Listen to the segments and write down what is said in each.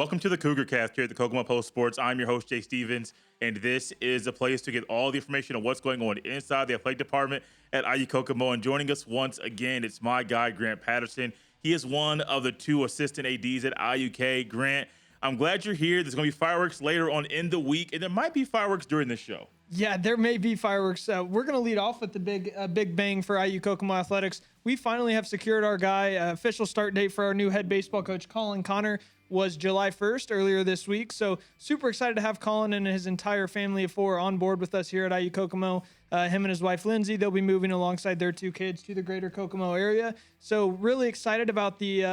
Welcome to the Cougar Cast here at the Kokomo Post Sports. I'm your host, Jay Stevens, and this is a place to get all the information on what's going on inside the athletic department at IU Kokomo. And joining us once again, it's my guy, Grant Patterson. He is one of the two assistant ADs at IUK. Grant, I'm glad you're here. There's going to be fireworks later on in the week, and there might be fireworks during this show. Yeah, there may be fireworks. We're going to lead off with the big bang for IU Kokomo Athletics. We finally have secured our guy. Official start date for our new head baseball coach, Kolin Conner, was July 1st earlier this week. So super excited to have Kolin and his entire family of four on board with us here at IU Kokomo. Him and his wife, Lindsay, they'll be moving alongside their two kids to the greater Kokomo area. So really excited about the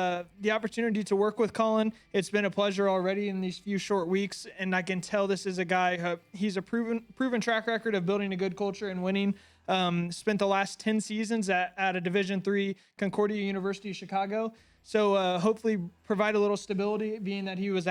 opportunity to work with Kolin. It's been a pleasure already in these few short weeks, and I can tell this is a guy, he's a proven track record of building a good culture and winning. Spent the last 10 seasons at a Division III Concordia University Chicago. So hopefully provide a little stability, being that he was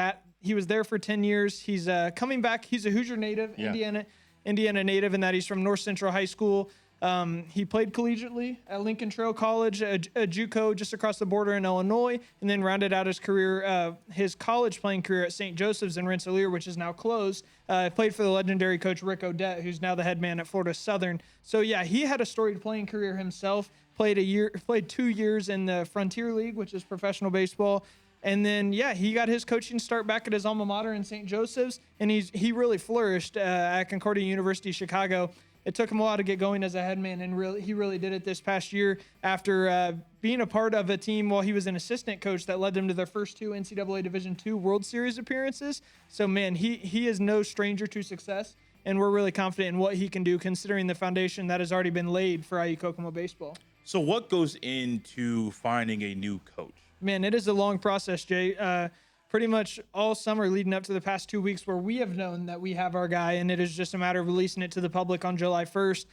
there for 10 years. He's coming back. He's a Hoosier native, yeah. Indiana native, in that he's from North Central High School. He played collegiately at Lincoln Trail College, a JUCO just across the border in Illinois, and then rounded out his career, his college playing career at St. Joseph's in Rensselaer, which is now closed. Played for the legendary coach Rick Odette, who's now the head man at Florida Southern. So yeah, he had a storied playing career himself. Played 2 years in the Frontier League, which is professional baseball. And then, yeah, he got his coaching start back at his alma mater in St. Joseph's, and he really flourished at Concordia University Chicago. It took him a while to get going as a head man, and he really did it this past year after being a part of a team while he was an assistant coach that led them to their first two NCAA Division II World Series appearances. So, man, he is no stranger to success, and we're really confident in what he can do considering the foundation that has already been laid for IU Kokomo baseball. So what goes into finding a new coach? Man, it is a long process, Jay. Pretty much all summer leading up to the past 2 weeks where we have known that we have our guy, and it is just a matter of releasing it to the public on July 1st.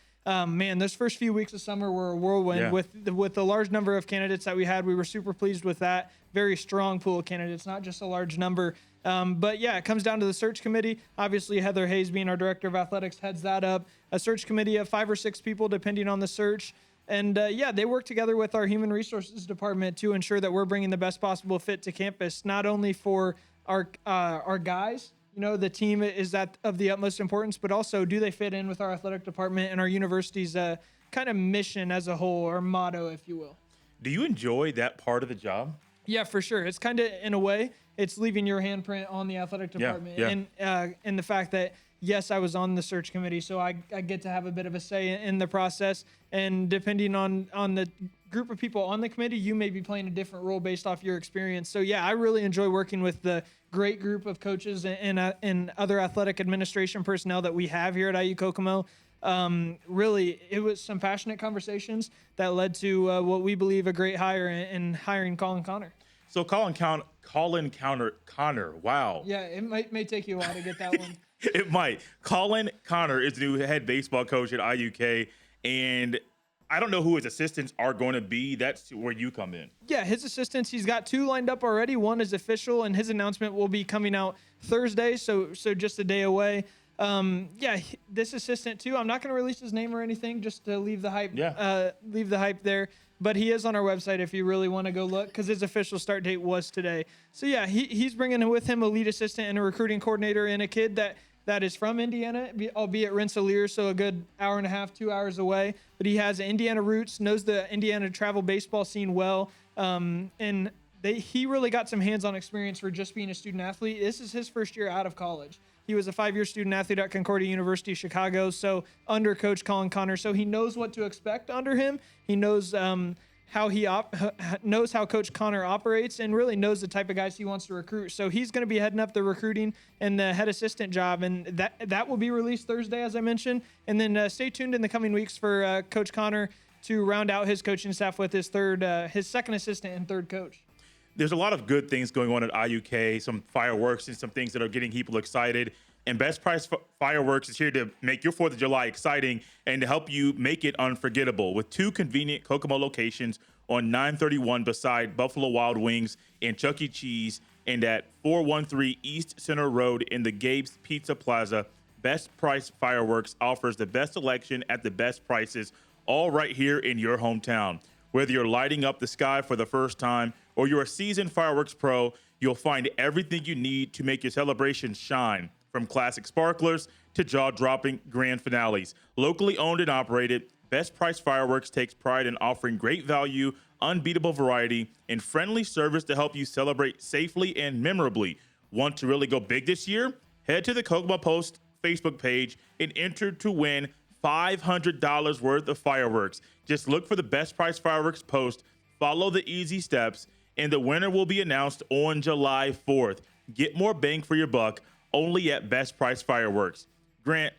Man, those first few weeks of summer were a whirlwind. Yeah. With the large number of candidates that we had. We were super pleased with that. Very strong pool of candidates, not just a large number. But, yeah, it comes down to the search committee. Obviously, Heather Hayes, being our director of athletics, heads that up. A search committee of 5 or 6 people, depending on the search. And, yeah, they work together with our human resources department to ensure that we're bringing the best possible fit to campus, not only for our guys. You know, the team is of the utmost importance, but also do they fit in with our athletic department and our university's kind of mission as a whole, or motto, if you will. Do you enjoy that part of the job? Yeah, for sure. It's kind of, in a way, it's leaving your handprint on the athletic department. Yeah. And the fact that, yes, I was on the search committee, so I get to have a bit of a say in the process. And depending on the group of people on the committee, you may be playing a different role based off your experience. So, yeah, I really enjoy working with the great group of coaches and other athletic administration personnel that we have here at IU Kokomo. Really, it was some passionate conversations that led to what we believe a great hire in hiring Kolin Conner. So Kolin Conner, wow. Yeah, it may take you a while to get that one. It might. Kolin Conner is the new head baseball coach at IUK, and I don't know who his assistants are going to be. That's where you come in. Yeah, his assistants, he's got 2 lined up already. One is official, and his announcement will be coming out Thursday, so just a day away. Yeah, this assistant too, I'm not going to release his name or anything just to leave the hype there. But he is on our website if you really want to go look, because his official start date was today. So, yeah, he's bringing with him a lead assistant and a recruiting coordinator and a kid that is from Indiana, albeit Rensselaer, so a good hour and a half, 2 hours away. But he has Indiana roots, knows the Indiana travel baseball scene well, and he really got some hands-on experience for just being a student athlete. This is his first year out of college. He was a 5-year student athlete at Concordia University Chicago, so under Coach Kolin Conner. So he knows what to expect under him. He knows knows how Coach Conner operates, and really knows the type of guys he wants to recruit. So he's going to be heading up the recruiting and the head assistant job, and that will be released Thursday, as I mentioned. And then stay tuned in the coming weeks for Coach Conner to round out his coaching staff with his second assistant and third coach. There's a lot of good things going on at IUK, some fireworks and some things that are getting people excited. And Best Price Fireworks is here to make your 4th of July exciting and to help you make it unforgettable with 2 convenient Kokomo locations on 931 beside Buffalo Wild Wings and Chuck E. Cheese, and at 413 East Center Road in the Gabe's Pizza Plaza. Best Price Fireworks offers the best selection at the best prices, all right here in your hometown. Whether you're lighting up the sky for the first time or you're a seasoned fireworks pro, you'll find everything you need to make your celebration shine, from classic sparklers to jaw-dropping grand finales. Locally owned and operated, Best Price Fireworks takes pride in offering great value, unbeatable variety, and friendly service to help you celebrate safely and memorably. Want to really go big this year? Head to the Kokomo Post Facebook page and enter to win $500 worth of fireworks. Just look for the Best Price Fireworks post, follow the easy steps, and the winner will be announced on July 4th. Get more bang for your buck only at Best Price Fireworks. Grant,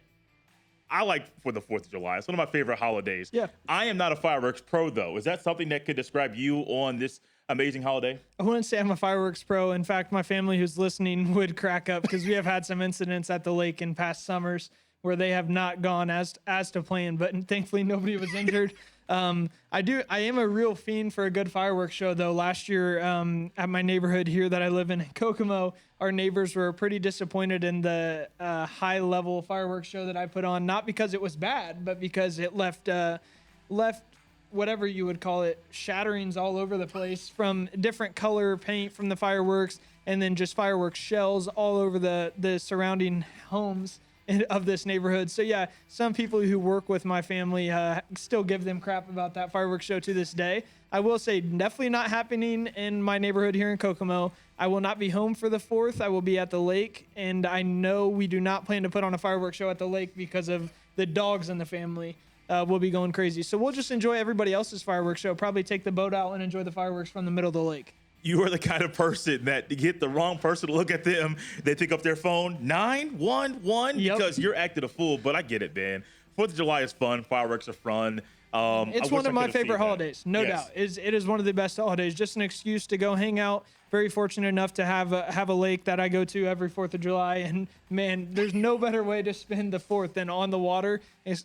I like for the 4th of July. It's one of my favorite holidays. Yeah. I am not a fireworks pro, though. Is that something that could describe you on this amazing holiday? I wouldn't say I'm a fireworks pro. In fact, my family who's listening would crack up because we have had some incidents at the lake in past summers where they have not gone as to plan, but thankfully nobody was injured. I am a real fiend for a good fireworks show, though. Last year at my neighborhood here that I live in Kokomo, our neighbors were pretty disappointed in the high-level fireworks show that I put on, not because it was bad, but because it left whatever you would call it, shatterings all over the place from different color paint from the fireworks, and then just fireworks shells all over the surrounding homes of this neighborhood. So yeah, some people who work with my family still give them crap about that fireworks show to this day. I will say definitely not happening in my neighborhood here in Kokomo. I will not be home for the 4th. I will be at the lake, and I know we do not plan to put on a fireworks show at the lake because of the dogs in the family. We'll be going crazy. So we'll just enjoy everybody else's fireworks show, probably take the boat out and enjoy the fireworks from the middle of the lake. You are the kind of person that to get the wrong person to look at them, they pick up their phone, 911, Yep. because you're acting a fool. But I get it, man. 4th of July is fun. Fireworks are fun. It's one of my favorite holidays, no doubt. It is one of the best holidays. Just an excuse to go hang out. Very fortunate enough to have a lake that I go to every 4th of July. And, man, there's no better way to spend the 4th than on the water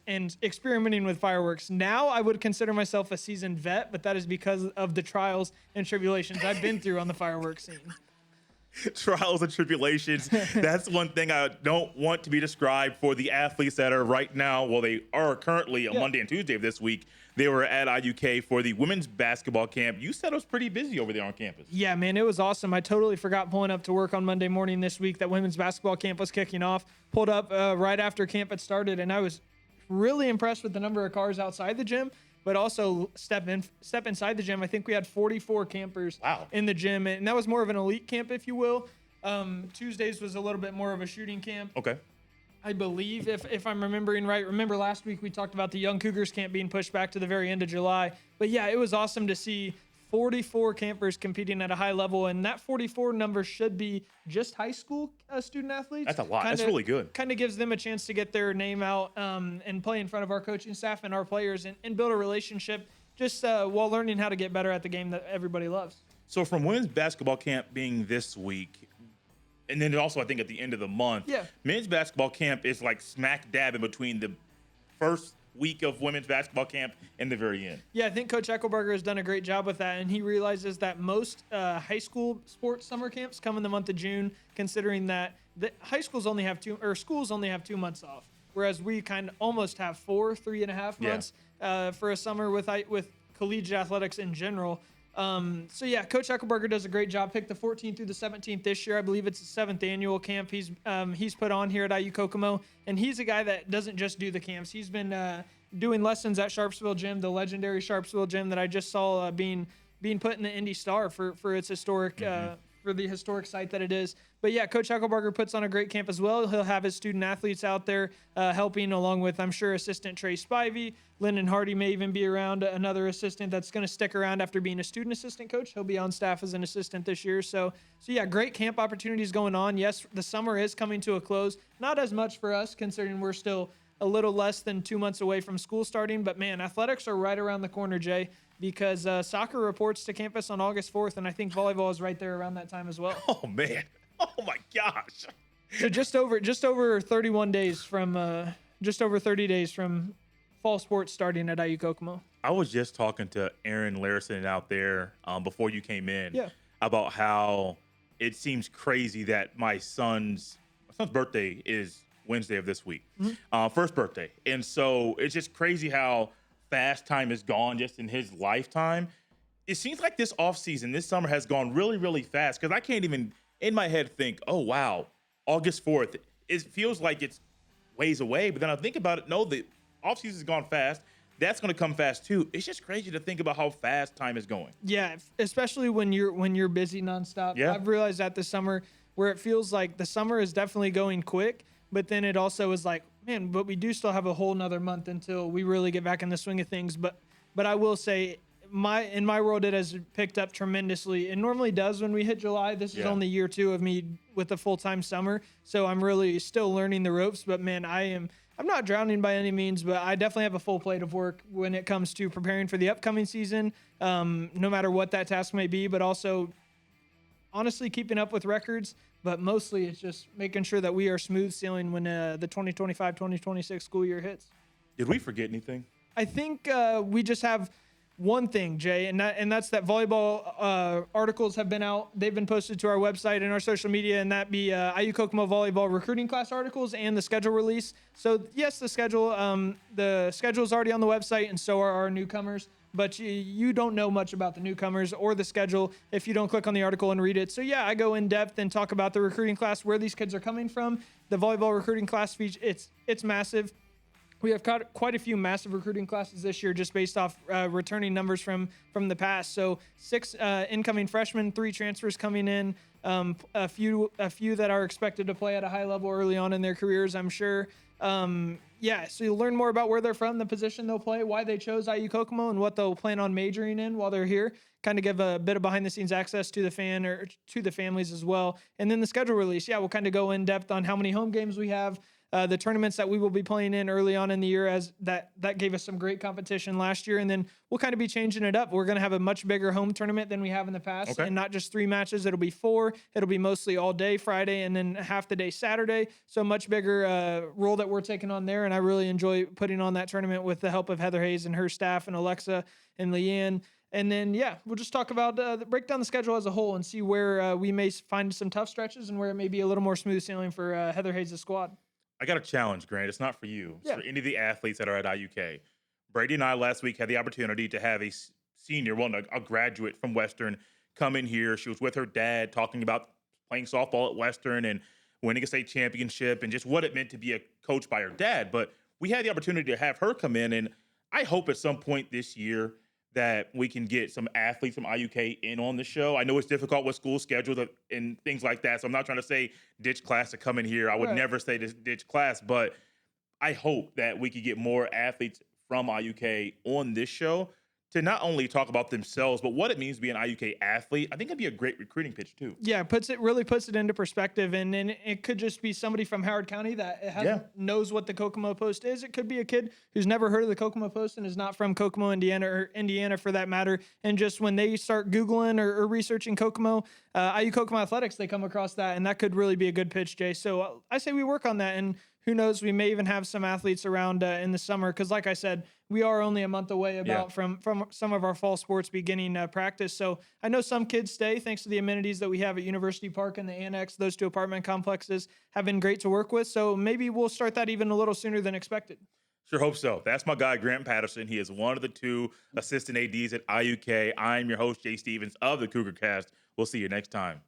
and experimenting with fireworks. Now I would consider myself a seasoned vet, but that is because of the trials and tribulations I've been through on the fireworks scene. Trials and tribulations. That's one thing I don't want to be described for the athletes that are right now. Well, they are currently on Monday and Tuesday of this week. They were at IUK for the women's basketball camp. You said it was pretty busy over there on campus. Yeah, man, it was awesome. I totally forgot pulling up to work on Monday morning this week that women's basketball camp was kicking off. Pulled up right after camp had started, and I was really impressed with the number of cars outside the gym, but also step inside the gym. I think we had 44 campers in the gym, and that was more of an elite camp, if you will. Tuesdays was a little bit more of a shooting camp. Okay. I believe, if I'm remembering right. Remember last week we talked about the young Cougars camp being pushed back to the very end of July. But yeah, it was awesome to see 44 campers competing at a high level, and that 44 number should be just high school student athletes. That's a lot. That's really good. Kind of gives them a chance to get their name out and play in front of our coaching staff and our players and build a relationship just while learning how to get better at the game that everybody loves. So from women's basketball camp being this week, and then also I think at the end of the month, men's basketball camp is like smack dab in between the first week of women's basketball camp and the very end. Yeah, I think Coach Eckelberger has done a great job with that, and he realizes that most high school sports summer camps come in the month of June, considering that the high schools only have schools only have 2 months off, whereas we kind of almost have 3.5 months for a summer with collegiate athletics in general. So yeah, Coach Eckelberger does a great job. Picked the 14th through the 17th this year. I believe it's the 7th annual camp he's put on here at IU Kokomo, and he's a guy that doesn't just do the camps. He's been doing lessons at Sharpsville Gym, the legendary Sharpsville Gym that I just saw being put in the Indy Star for its historic for the historic site that it is. But yeah, Coach Eckelberger puts on a great camp as well. He'll have his student athletes out there helping, along with, I'm sure, assistant Trey Spivey. Lyndon Hardy may even be around, another assistant that's going to stick around after being a student assistant coach. He'll be on staff as an assistant this year. So yeah, great camp opportunities going on. Yes, the summer is coming to a close. Not as much for us, considering we're still a little less than 2 months away from school starting. But man, athletics are right around the corner, Jay, because soccer reports to campus on August 4th, and I think volleyball is right there around that time as well. Oh man. Oh my gosh. So just over 31 days from just over 30 days from fall sports starting at IU Kokomo. I was just talking to Aaron Larison out there before you came in about how it seems crazy that my son's birthday is Wednesday of this week, first birthday. And so it's just crazy how fast time is gone just in his lifetime. it seems like this offseason, this summer has gone really, really fast because I can't even in my head think, oh, wow, August 4th. It feels like it's ways away. But then I think about it, no, the offseason has gone fast. That's going to come fast too. It's just crazy to think about how fast time is going. Yeah, especially when you're busy nonstop. Yeah. I've realized that this summer where it feels like the summer is definitely going quick, but then it also is like, man, but we do still have a whole nother month until we really get back in the swing of things. But I will say in my world it has picked up tremendously. It normally does when we hit July. This is only year 2 of me with a full-time summer, so I'm really still learning the ropes. But man, I'm not drowning by any means, but I definitely have a full plate of work when it comes to preparing for the upcoming season, no matter what that task may be, but also honestly keeping up with records. But mostly it's just making sure that we are smooth sailing when the 2025-2026 school year hits. Did we forget anything? I think we just have one thing, Jay, and that's that volleyball articles have been out. They've been posted to our website and our social media, and that be IU Kokomo volleyball recruiting class articles and the schedule release. So yes, the schedule is already on the website, and so are our newcomers. But you don't know much about the newcomers or the schedule if you don't click on the article and read it. So yeah, I go in depth and talk about the recruiting class, where these kids are coming from. The volleyball recruiting class feature, it's massive. We have quite a few massive recruiting classes this year, just based off returning numbers from the past. So 6 incoming freshmen, 3 transfers coming in, a few that are expected to play at a high level early on in their careers, I'm sure. So you'll learn more about where they're from, the position they'll play, why they chose IU Kokomo, and what they'll plan on majoring in while they're here. Kind of give a bit of behind the scenes access to the fan or to the families as well. And then the schedule release, we'll kind of go in depth on how many home games we have. The tournaments that we will be playing in early on in the year, as that gave us some great competition last year. And then we'll kind of be changing it up. We're going to have a much bigger home tournament than we have in the past. Okay. And not just 3 matches. It'll be 4. It'll be mostly all day Friday and then half the day Saturday. So much bigger role that we're taking on there. And I really enjoy putting on that tournament with the help of Heather Hayes and her staff and Alexa and Leanne. And then, we'll just talk about break down the schedule as a whole and see where we may find some tough stretches and where it may be a little more smooth sailing for Heather Hayes' squad. I got a challenge, Grant. It's not for you. It's Yeah. for any of the athletes that are at IUK. Brady and I last week had the opportunity to have a senior, a graduate from Western, come in here. She was with her dad talking about playing softball at Western and winning a state championship and just what it meant to be a coach by her dad. But we had the opportunity to have her come in, and I hope at some point this year that we can get some athletes from IUK in on the show. I know it's difficult with school schedules and things like that, so I'm not trying to say ditch class to come in here. I would never say this ditch class, but I hope that we could get more athletes from IUK on this show to not only talk about themselves, but what it means to be an IUK athlete. I think it'd be a great recruiting pitch too. Yeah, really puts it into perspective, and it could just be somebody from Howard County that knows what the Kokomo Post is. It could be a kid who's never heard of the Kokomo Post and is not from Kokomo, Indiana, or Indiana for that matter. And just when they start Googling or researching Kokomo, IU Kokomo athletics, they come across that, and that could really be a good pitch, Jay. So I say we work on that, and who knows, we may even have some athletes around in the summer, because like I said, we are only a month away from some of our fall sports beginning practice. So I know some kids stay thanks to the amenities that we have at University Park and the Annex. Those 2 apartment complexes have been great to work with. So maybe we'll start that even a little sooner than expected. Sure hope so. That's my guy, Grant Patterson. He is one of the 2 assistant ADs at IUK. I'm your host, Jay Stevens of the Cougar Cast. We'll see you next time.